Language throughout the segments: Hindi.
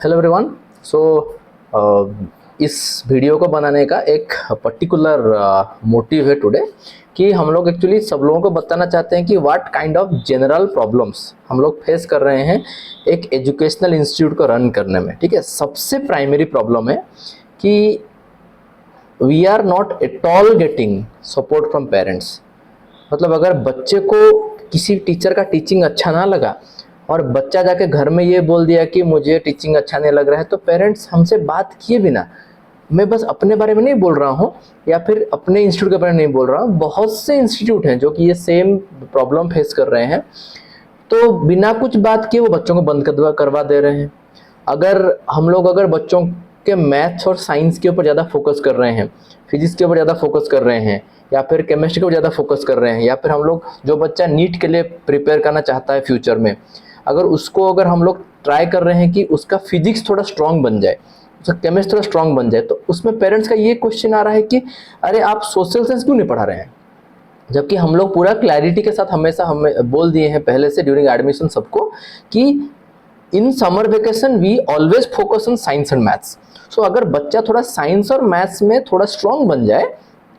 Hello everyone. सो इस वीडियो को बनाने का एक पर्टिकुलर मोटिव है टुडे कि हम लोग एक्चुअली सब लोगों को बताना चाहते हैं कि what kind of general problems हम लोग फेस कर रहे हैं एक एजुकेशनल इंस्टीट्यूट को रन करने में। ठीक है, सबसे प्राइमरी प्रॉब्लम है कि we are not at all getting support from parents. मतलब अगर बच्चे को किसी टीचर का टीचिंग अच्छा ना लगा और बच्चा जाके घर में ये बोल दिया कि मुझे टीचिंग अच्छा नहीं लग रहा है, तो पेरेंट्स हमसे बात किए बिना, मैं बस अपने बारे में नहीं बोल रहा हूँ या फिर अपने इंस्टीट्यूट के बारे में नहीं बोल रहा हूँ, बहुत से इंस्टीट्यूट हैं जो कि ये सेम प्रॉब्लम फेस कर रहे हैं, तो बिना कुछ बात किए वो बच्चों को बंद करवा दे रहे हैं। अगर बच्चों के मैथ्स और साइंस के ऊपर ज़्यादा फोकस कर रहे हैं, फिजिक्स के ऊपर ज़्यादा फोकस कर रहे हैं, या फिर केमिस्ट्री के ऊपर ज़्यादा फोकस कर रहे हैं, या फिर हम लोग जो बच्चा नीट के लिए प्रिपेयर करना चाहता है फ्यूचर में, अगर हम लोग ट्राई कर रहे हैं कि उसका फिजिक्स थोड़ा स्ट्रांग बन जाए, उसका केमिस्ट्री थोड़ा स्ट्रांग बन जाए, तो उसमें पेरेंट्स का ये क्वेश्चन आ रहा है कि अरे आप सोशल साइंस क्यों नहीं पढ़ा रहे हैं, जबकि हम लोग पूरा क्लैरिटी के साथ हमेशा हमें बोल दिए हैं पहले से ड्यूरिंग एडमिशन सबको कि in summer vacation we always focus on science and maths. So अगर बच्चा थोड़ा साइंस और मैथ्स में थोड़ा स्ट्रांग बन जाए,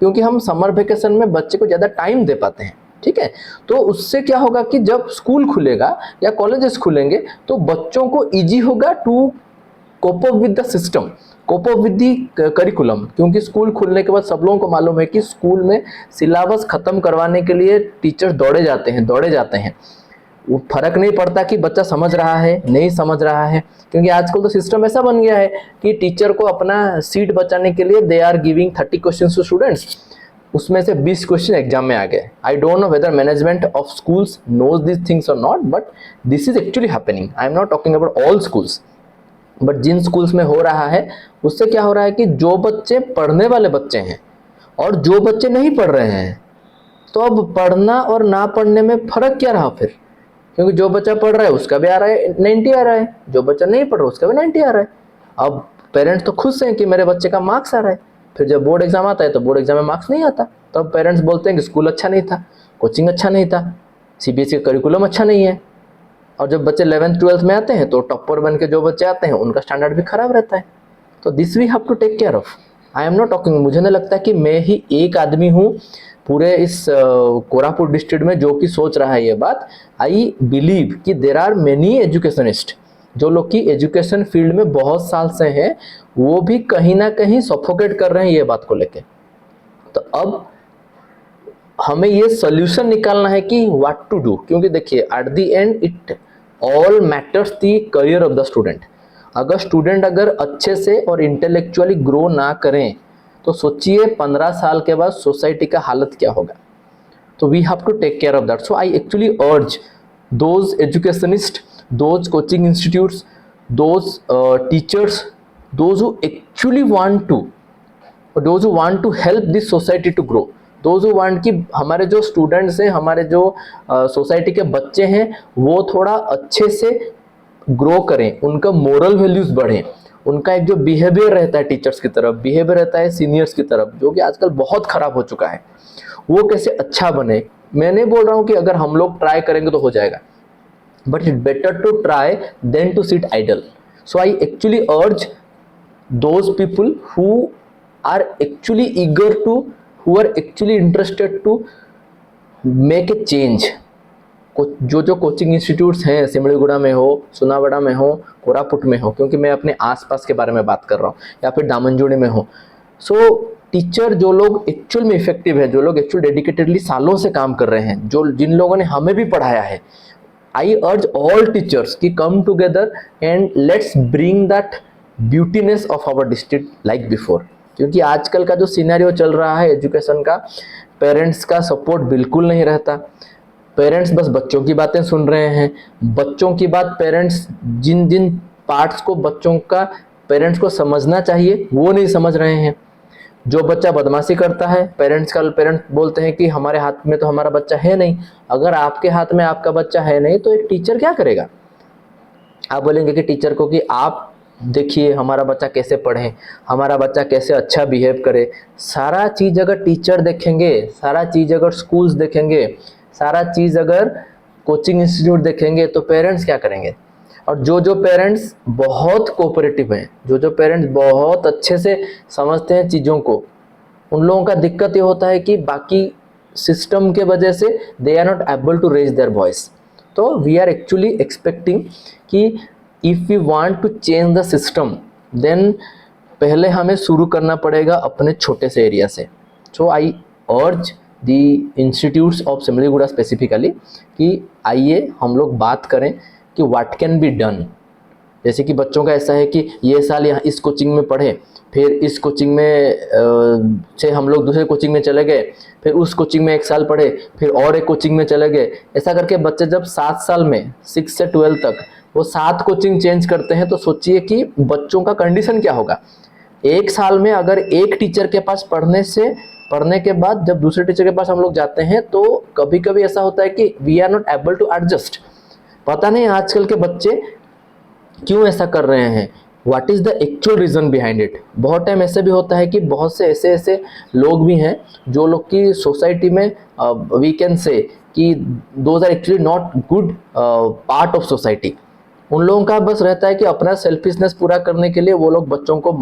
क्योंकि हम समर वेकेशन में बच्चे को ज़्यादा टाइम दे पाते हैं, ठीक है, तो उससे क्या होगा कि जब स्कूल खुलेगा या कॉलेजेस खुलेंगे तो बच्चों को इजी होगा to cope up with the system, cope up with the curriculum. क्योंकि स्कूल खुलने के बाद सब लोगों को मालूम है कि स्कूल में सिलेबस खत्म करवाने के लिए टीचर्स दौड़े जाते हैं। वो फर्क नहीं पड़ता कि बच्चा समझ रहा है नहीं समझ रहा है, क्योंकि आजकल तो सिस्टम ऐसा बन गया है कि टीचर को अपना सीट बचाने के लिए they are giving 30 questions to students, उसमें से 20 क्वेश्चन एग्जाम में आ गए। I don't know whether management of schools knows this things और not, but this is actually happening. I am not talking about all schools, but जिन स्कूल्स में हो रहा है उससे क्या हो रहा है कि जो बच्चे पढ़ने वाले बच्चे हैं और जो बच्चे नहीं पढ़ रहे हैं, तो अब पढ़ना और ना पढ़ने में फर्क क्या रहा फिर, क्योंकि जो बच्चा पढ़ रहा है उसका भी आ रहा है 90 आ रहा है, जो बच्चा नहीं पढ़ रहा उसका भी 90 आ रहा है। अब पेरेंट्स तो खुश हैं कि मेरे बच्चे का मार्क्स आ रहा है, फिर जब बोर्ड एग्जाम आता है तो बोर्ड एग्जाम में मार्क्स नहीं आता, तो अब पेरेंट्स बोलते हैं कि स्कूल अच्छा नहीं था, कोचिंग अच्छा नहीं था, सीबीएसई का करिकुलम अच्छा नहीं है। और जब बच्चे 11th-12th में आते हैं तो टॉपर बन के जो बच्चे आते हैं उनका स्टैंडर्ड भी खराब रहता है। तो this we have to take care of. I am not talking, मुझे नहीं लगता कि मैं ही एक आदमी हूँ पूरे इस कोरापुट डिस्ट्रिक्ट में जो कि सोच रहा है ये बात। आई बिलीव कि देर आर मेनी एजुकेशनिस्ट जो लोग की एजुकेशन फील्ड में बहुत साल से हैं, वो भी कहीं ना कहीं सफोकेट कर रहे हैं ये बात को लेके। तो अब हमें ये सोल्यूशन निकालना है कि व्हाट टू डू, क्योंकि देखिए at the end it all matters the career of the student. अगर अच्छे से और इंटेलेक्चुअली ग्रो ना करें तो सोचिए 15 साल के बाद सोसाइटी का हालत क्या होगा। तो we have to take care of that. So I actually urge those educationist, those coaching institutes, those teachers, those who actually want to help this society to grow, those who want कि हमारे जो स्टूडेंट्स हैं, हमारे जो सोसाइटी के बच्चे हैं, वो थोड़ा अच्छे से ग्रो करें, उनका मोरल वैल्यूज बढ़े, उनका एक जो बिहेवियर रहता है टीचर्स की तरफ, बिहेवियर रहता है सीनियर्स की तरफ, जो कि आजकल बहुत खराब हो चुका है, वो कैसे अच्छा बने। मैं नहीं बोल रहा हूँ कि अगर हम लोग ट्राई करेंगे तो हो जाएगा, but it better to try then to sit idle. So I actually urge those people who are actually eager to, who are actually interested to make a change। जो कोचिंग इंस्टीट्यूट्स हैं सिमड़ीगुड़ा में हो, सोनावड़ा में हो, कोरापुट में हो, क्योंकि मैं अपने आसपास के बारे में बात कर रहा हूँ, या फिर दामनजोड़ी में हो। सो टीचर जो लोग एक्चुअल में इफेक्टिव है, जो लोग एक्चुअल डेडिकेटेडली सालों से काम कर रहे हैं, जिन लोगों ने हमें भी पढ़ाया है, आई अर्ज ऑल टीचर्स कि come together and let's bring that beautiness of our district like before. क्योंकि आजकल का जो सिनेरियो चल रहा है एजुकेशन का, पेरेंट्स का सपोर्ट बिल्कुल नहीं रहता, पेरेंट्स बस बच्चों की बातें सुन रहे हैं, बच्चों की बात पेरेंट्स जिन जिन पार्ट्स को बच्चों का पेरेंट्स को समझना चाहिए वो नहीं समझ रहे हैं। जो बच्चा बदमाशी करता है, पेरेंट्स बोलते हैं कि हमारे हाथ में तो हमारा बच्चा है नहीं। अगर आपके हाथ में आपका बच्चा है नहीं तो एक टीचर क्या करेगा? आप बोलेंगे कि टीचर को कि आप देखिए हमारा बच्चा कैसे पढ़े, हमारा बच्चा कैसे अच्छा बिहेव करे। सारा चीज़ अगर टीचर देखेंगे, सारा चीज़ अगर स्कूल्स देखेंगे, सारा चीज़ अगर कोचिंग इंस्टीट्यूट देखेंगे, तो पेरेंट्स क्या करेंगे? और जो जो पेरेंट्स बहुत कोऑपरेटिव हैं, जो जो पेरेंट्स बहुत अच्छे से समझते हैं चीज़ों को, उन लोगों का दिक्कत ये होता है कि बाकी सिस्टम के वजह से they are not able to raise their voice. तो वी आर एक्चुअली एक्सपेक्टिंग कि if we want to change the system, then पहले हमें शुरू करना पड़ेगा अपने छोटे से एरिया से। So I urge the institutes of Semiliguda specifically कि आइए हम लोग बात करें कि व्हाट कैन बी डन। जैसे कि बच्चों का ऐसा है कि ये साल यहाँ इस कोचिंग में पढ़े, फिर इस कोचिंग में से हम लोग दूसरे कोचिंग में चले गए, फिर उस कोचिंग में 1 साल पढ़े, फिर और एक कोचिंग में चले गए। ऐसा करके बच्चे जब 7 साल में 6 से 12 तक वो 7 कोचिंग चेंज करते हैं, तो सोचिए कि बच्चों का कंडीशन क्या होगा। 1 साल में अगर एक टीचर के पास पढ़ने के बाद जब दूसरे टीचर के पास हम लोग जाते हैं, तो कभी कभी ऐसा होता है कि we are not able to adjust. पता नहीं आजकल के बच्चे क्यों ऐसा कर रहे हैं, what is the actual reason behind it. बहुत टाइम ऐसे भी होता है कि बहुत से ऐसे लोग भी हैं जो लोग की सोसाइटी में वी कैन से कि those are actually not good part of society. उन लोगों का बस रहता है कि अपना सेल्फिशनेस पूरा करने के लिए वो लोग बच्चों को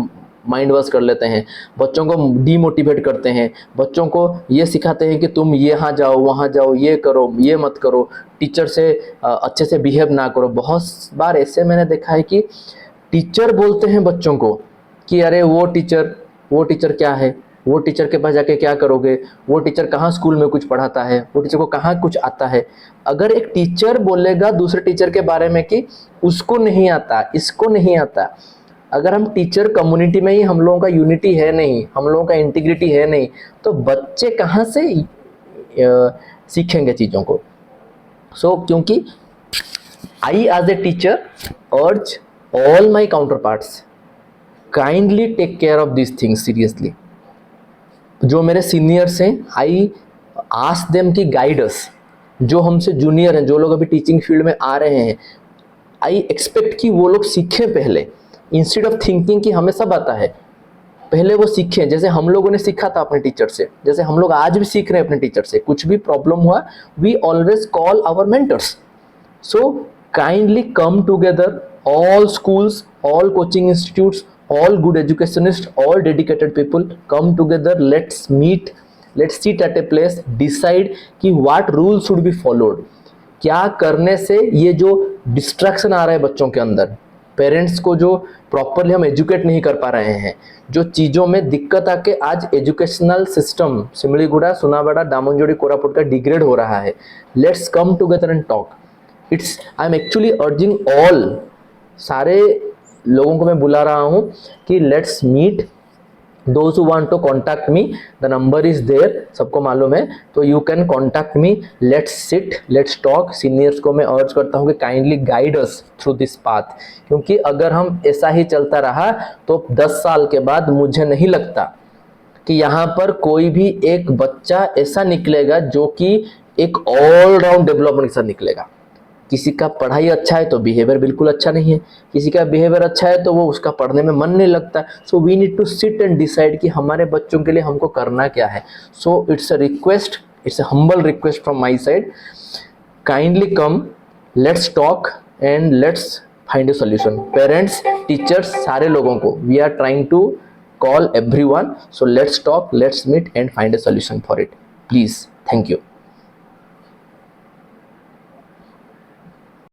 माइंड वॉश कर लेते हैं, बच्चों को डीमोटिवेट करते हैं, बच्चों को ये सिखाते हैं कि तुम यहाँ जाओ वहाँ जाओ, ये करो ये मत करो, टीचर से अच्छे से बिहेव ना करो। बहुत बार ऐसे मैंने देखा है कि टीचर बोलते हैं बच्चों को कि अरे वो टीचर क्या है, वो टीचर के पास जाके क्या करोगे, वो टीचर कहाँ स्कूल में कुछ पढ़ाता है, वो टीचर को कहाँ कुछ आता है। अगर एक टीचर बोलेगा दूसरे टीचर के बारे में कि उसको नहीं आता, इसको नहीं आता, अगर हम टीचर कम्युनिटी में ही हम लोगों का यूनिटी है नहीं, हम लोगों का इंटीग्रिटी है नहीं, तो बच्चे कहाँ से सीखेंगे चीज़ों को। सो क्योंकि आई एज ए टीचर अर्ज all my counterparts kindly take care of these things seriously। जो मेरे सीनियर्स हैं, आई आस्क देम कि गाइड अस। जो हमसे जूनियर हैं, जो लोग अभी टीचिंग फील्ड में आ रहे हैं, आई एक्सपेक्ट कि वो लोग सीखें पहले, इंस्टेड ऑफ थिंकिंग कि हमें सब आता है। पहले वो सीखें, जैसे हम लोगों ने सीखा था अपने टीचर से, जैसे हम लोग आज भी सीख रहे हैं अपने टीचर से। कुछ भी प्रॉब्लम हुआ, we always call our mentors. So kindly come together, all schools, all coaching institutes, all good educationists, all dedicated people come together, let's meet, let's sit at a place, decide कि what rules should be followed। क्या करने से ये जो डिस्ट्रैक्शन आ रहा है बच्चों के अंदर, पेरेंट्स को जो प्रॉपरली हम एजुकेट नहीं कर पा रहे हैं, जो चीज़ों में दिक्कत आके आज एजुकेशनल सिस्टम सिमलीगुड़ा, सुनावाड़ा, दामनजोड़ी, कोरापुट का डिग्रेड हो रहा है। Let's come together and talk. I am actually urging all, सारे लोगों को मैं बुला रहा हूँ कि let's meet. Those who want to contact me, the number is there, सबको मालूम है, तो you can contact me. Let's sit, let's talk. Seniors को मैं अर्ज करता हूँ कि kindly guide us through this path, क्योंकि अगर हम ऐसा ही चलता रहा तो 10 साल के बाद मुझे नहीं लगता कि यहाँ पर कोई भी एक बच्चा ऐसा निकलेगा जो कि एक ऑलराउंड डेवलपमेंट के साथ निकलेगा। किसी का पढ़ाई अच्छा है तो बिहेवियर बिल्कुल अच्छा नहीं है, किसी का बिहेवियर अच्छा है तो वो उसका पढ़ने में मन नहीं लगता। So we need to sit and decide कि हमारे बच्चों के लिए हमको करना क्या है। So it's a request, it's a humble request from my side, kindly come, let's talk and let's find a solution. Parents, teachers, सारे लोगों को we are trying to call everyone. So let's talk, let's meet and find a solution for it, please. Thank you.